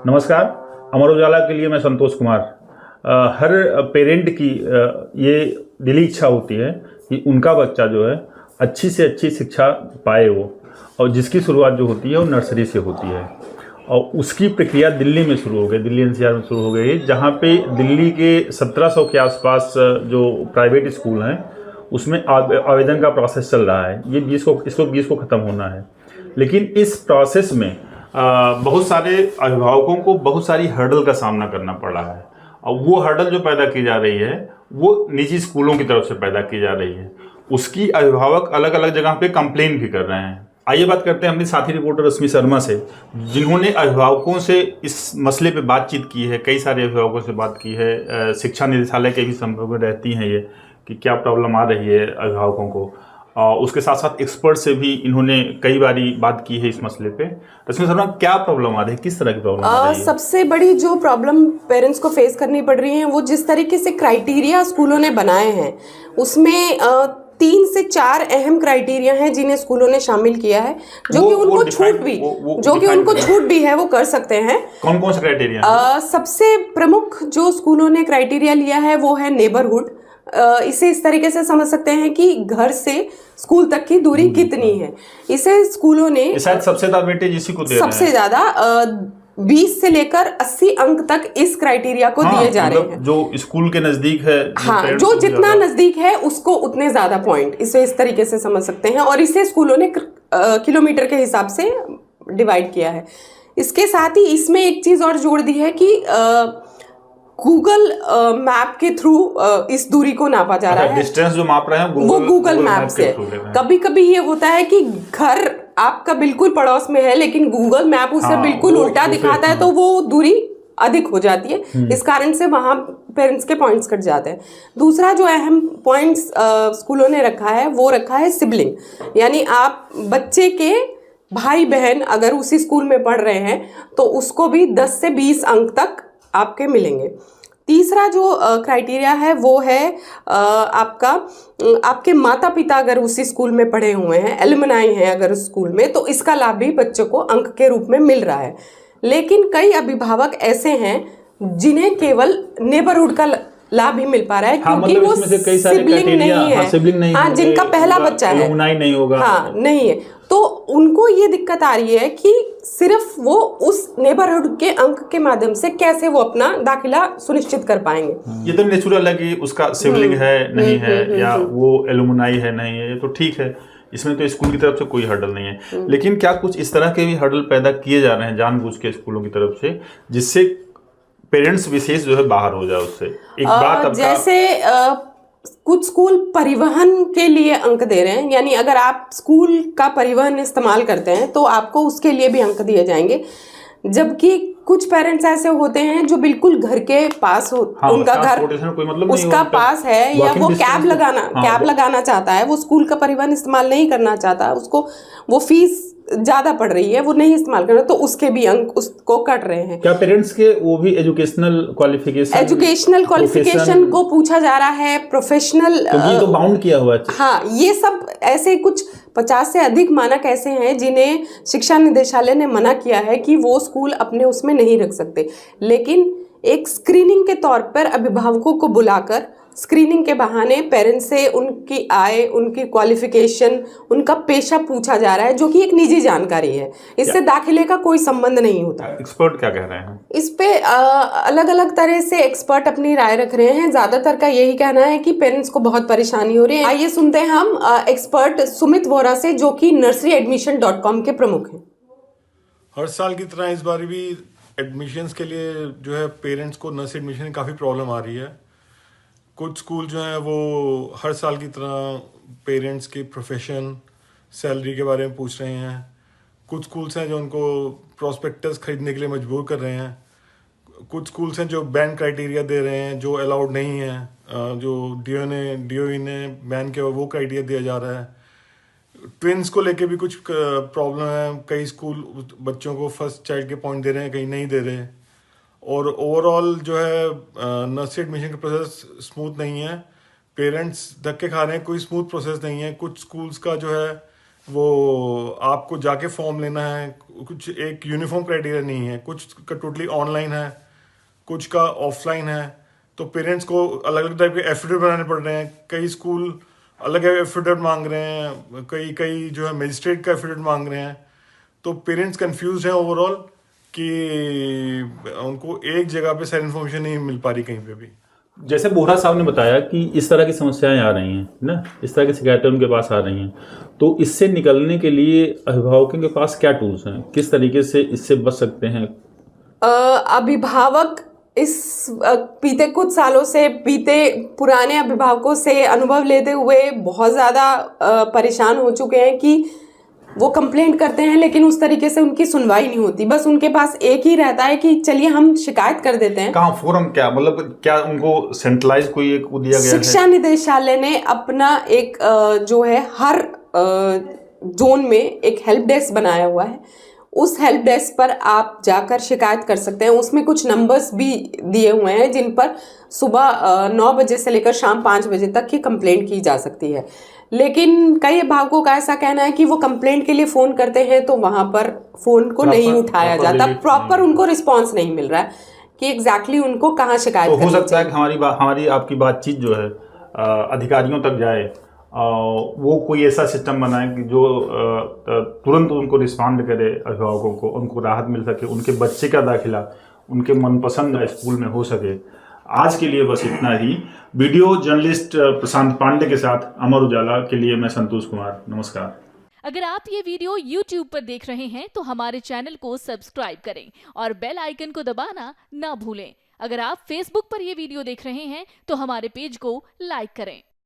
नमस्कार। अमर उजाला के लिए मैं संतोष कुमार। हर पेरेंट की ये दिली इच्छा होती है कि उनका बच्चा जो है अच्छी से अच्छी शिक्षा पाए वो, और जिसकी शुरुआत जो होती है वो नर्सरी से होती है। और उसकी प्रक्रिया दिल्ली में शुरू हो गई, दिल्ली एनसीआर में शुरू हो गई, जहाँ पे दिल्ली के 1700 के आसपास जो प्राइवेट स्कूल हैं उसमें आवेदन का प्रोसेस चल रहा है। ये 20 को ख़त्म होना है। लेकिन इस प्रोसेस में बहुत सारे अभिभावकों को बहुत सारी हर्डल का सामना करना पड़ रहा है, और वो हर्डल जो पैदा की जा रही है वो निजी स्कूलों की तरफ से पैदा की जा रही है। उसकी अभिभावक अलग अलग जगह पे कंप्लेन भी कर रहे हैं। आइए बात करते हैं अपनी साथी रिपोर्टर रश्मि शर्मा से, जिन्होंने अभिभावकों से इस मसले पे बातचीत की है, कई सारे अभिभावकों से बात की है। शिक्षा निदेशालय के भी संपर्क में रहती हैं ये कि क्या प्रॉब्लम आ रही है अभिभावकों को। उसके साथ साथ एक्सपर्ट से भी इन्होंने कई बारी बात की है इस मसले पे। रश्मि शर्मा, क्या प्रॉब्लम आ रही है, किस तरह की प्रॉब्लम आ रही है? सबसे बड़ी जो प्रॉब्लम पेरेंट्स को फेस करनी पड़ रही है वो जिस तरीके से क्राइटेरिया स्कूलों ने बनाए हैं उसमें 3 से 4 अहम क्राइटेरिया हैं जिन्हें स्कूलों ने शामिल किया है, जो कि उनको छूट भी है, वो कर सकते हैं। कौन कौन से क्राइटेरिया? सबसे प्रमुख जो स्कूलों ने क्राइटेरिया लिया है वो है नेबरहुड। इसे इस तरीके से समझ सकते हैं कि घर से स्कूल तक की दूरी कितनी है। इसे स्कूलों ने शायद सबसे ज्यादा वेटेज इसी को दे रहे हैं। सबसे ज्यादा 20 से लेकर 80 अंक तक इस क्राइटेरिया को दिए जा रहे हैं। जो स्कूल के नजदीक है, जो जितना नजदीक है उसको उतने ज्यादा पॉइंट, इसे इस तरीके से समझ सकते हैं। और इसे स्कूलों ने किलोमीटर के हिसाब से डिवाइड किया है। इसके साथ ही इसमें एक चीज और जोड़ दी है कि गूगल मैप के थ्रू इस दूरी को नापा जा रहा है। डिस्टेंस जो माप रहे हैं वो गूगल मैप से। कभी कभी ये होता है कि घर आपका बिल्कुल पड़ोस में है लेकिन गूगल मैप उसे बिल्कुल उल्टा दिखाता है, तो वो दूरी अधिक हो जाती है। इस कारण से वहां पेरेंट्स के पॉइंट्स कट जाते हैं। दूसरा जो अहम पॉइंट्स स्कूलों ने रखा है वो रखा है सिबलिंग, यानी आप बच्चे के भाई बहन अगर उसी स्कूल में पढ़ रहे हैं तो उसको भी 10 से 20 अंक तक आपके मिलेंगे। तीसरा जो क्राइटेरिया है वो है आपके माता पिता अगर उसी स्कूल में पढ़े हुए हैं, एलुमनाई हैं अगर उस स्कूल में, तो इसका लाभ भी बच्चों को अंक के रूप में मिल रहा है। लेकिन कई अभिभावक ऐसे हैं जिन्हें केवल नेबरहुड का लाभ ही मिल पा रहा है, क्योंकि वो सिबलिंग नहीं है, जिनका पहला बच्चा है, नहीं होगा, नहीं है, तो उनको ये दिक्कत आ रही है कि सिर्फ वो उस नेबरहुड के अंक के माध्यम से कैसे वो अपना दाखिला सुनिश्चित कर पाएंगे। ये तो नेचुरल है कि उसका सिबलिंग है नहीं है, या वो एलुमनाई है नहीं है, ये तो ठीक है, इसमें तो स्कूल की तरफ से कोई हर्डल नहीं है। लेकिन क्या कुछ इस तरह के भी हर्डल पैदा किए जा रहे हैं जानबूझ के स्कूलों की तरफ से, जिससे पेरेंट्स विशेष जो है बाहर हो जाए उससे? एक बात जैसे कुछ स्कूल परिवहन के लिए अंक दे रहे हैं, यानी अगर आप स्कूल का परिवहन इस्तेमाल करते हैं तो आपको उसके लिए भी अंक दिए जाएंगे। जबकि कुछ पेरेंट्स ऐसे होते हैं जो बिल्कुल घर के पास हो, उनका घर उसका पास है, या वो कैब लगाना चाहता है, वो स्कूल का परिवहन इस्तेमाल नहीं करना चाहता, उसको वो फीस ज्यादा पड़ रही है, वो नहीं इस्तेमाल कर रहा, तो उसके भी अंक उसको कट रहे हैं। क्या पेरेंट्स के वो भी एजुकेशनल क्वालिफिकेशन को पूछा जा रहा है, प्रोफेशनल, ये तो बाउंड किया हुआ है। हाँ, ये सब ऐसे कुछ 50 से अधिक मानक ऐसे हैं जिन्हें शिक्षा निदेशालय ने मना किया है कि वो स्कूल अपने उसमें नहीं रख सकते। लेकिन एक स्क्रीनिंग के तौर पर अभिभावकों को बुलाकर स्क्रीनिंग के बहाने पेरेंट्स से उनकी आय, उनकी क्वालिफिकेशन, उनका पेशा पूछा जा रहा है, जो कि एक निजी जानकारी है, इससे दाखिले का कोई संबंध नहीं होता। एक्सपर्ट क्या कह रहे हैं इस पे? अलग अलग तरह से एक्सपर्ट अपनी राय रख रहे हैं। ज्यादातर का यही कहना है कि पेरेंट्स को बहुत परेशानी हो रही है। आइए सुनते हैं हम एक्सपर्ट सुमित वोरा से, जो कि nurseryadmission.com के प्रमुख हैं। हर साल की तरह इस बार भी एडमिशन्स के लिए जो है पेरेंट्स को नर्सरी एडमिशन काफ़ी प्रॉब्लम आ रही है। कुछ स्कूल जो हैं वो हर साल की तरह पेरेंट्स के प्रोफेशन, सैलरी के बारे में पूछ रहे हैं। कुछ स्कूल्स हैं जो उनको प्रॉस्पेक्टस खरीदने के लिए मजबूर कर रहे हैं। कुछ स्कूल्स हैं जो बैन क्राइटेरिया दे रहे हैं जो अलाउड नहीं है, जो डीओई ने बैन किया वो क्राइटेरिया दिया जा रहा है। ट्विंस को लेके भी कुछ प्रॉब्लम है, कई स्कूल बच्चों को फर्स्ट चाइल्ड के पॉइंट दे रहे हैं, कहीं नहीं दे रहे। और ओवरऑल जो है नर्सरी एडमिशन का प्रोसेस स्मूथ नहीं है, पेरेंट्स धक्के खा रहे हैं, कोई स्मूथ प्रोसेस नहीं है। कुछ स्कूल्स का जो है वो आपको जाके फॉर्म लेना है, कुछ एक यूनिफॉर्म क्राइटेरिया नहीं है, कुछ का टोटली ऑनलाइन है, कुछ का ऑफलाइन है। तो पेरेंट्स को अलग अलग टाइप के एफिडेविट बनाने पड़ रहे हैं। कई स्कूल अलग एफिडेविट मांग रहे हैं, कई जो है मजिस्ट्रेट का एफिडेविट मांग रहे हैं। तो पेरेंट्स कंफ्यूज हैं ओवरऑल कि उनको एक जगह पे सारी इन्फॉर्मेशन नहीं मिल पा रही कहीं पे भी। जैसे बोहरा साहब ने बताया कि इस तरह की समस्याएं आ रही हैं ना, इस तरह की शिकायतें उनके पास आ रही हैं, तो इससे निकलने के लिए अभिभावकों के पास क्या टूल्स हैं, किस तरीके से इससे बच सकते हैं? अभिभावक इस बीते कुछ सालों से, बीते पुराने अभिभावकों से अनुभव लेते हुए बहुत ज़्यादा परेशान हो चुके हैं कि वो कंप्लेंट करते हैं लेकिन उस तरीके से उनकी सुनवाई नहीं होती। बस उनके पास एक ही रहता है कि चलिए हम शिकायत कर देते हैं। कहाँ फोरम, क्या मतलब, क्या उनको सेंट्रलाइज कोई एक दिया गया है? शिक्षा निदेशालय ने अपना एक जो है हर जोन में एक हेल्प डेस्क बनाया हुआ है। उस हेल्प डेस्क पर आप जाकर शिकायत कर सकते हैं। उसमें कुछ नंबर्स भी दिए हुए हैं जिन पर सुबह 9 बजे से लेकर शाम 5 बजे तक की कंप्लेंट की जा सकती है। लेकिन कई अभिभावकों का ऐसा कहना है कि वो कंप्लेंट के लिए फ़ोन करते हैं तो वहाँ पर फ़ोन को नहीं उठाया जाता, प्रॉपर उनको रिस्पॉन्स नहीं मिल रहा है कि एग्जैक्टली उनको कहाँ शिकायत करनी चाहिए। हो सकता है कि हमारी आपकी बातचीत जो है अधिकारियों तक जाए, वो कोई ऐसा सिस्टम बनाए कि जो तुरंत उनको रिस्पॉन्ड करे, अभिभावकों को उनको राहत मिल सके, उनके बच्चे का दाखिला उनके मनपसंद स्कूल में हो सके। आज के लिए बस इतना ही। वीडियो जर्नलिस्ट प्रशांत पांडे के साथ अमर उजाला के लिए मैं संतोष कुमार, नमस्कार। अगर आप ये वीडियो YouTube पर देख रहे हैं तो हमारे चैनल को सब्सक्राइब करें और बेल आइकन को दबाना ना भूलें। अगर आप Facebook पर ये वीडियो देख रहे हैं तो हमारे पेज को लाइक करें।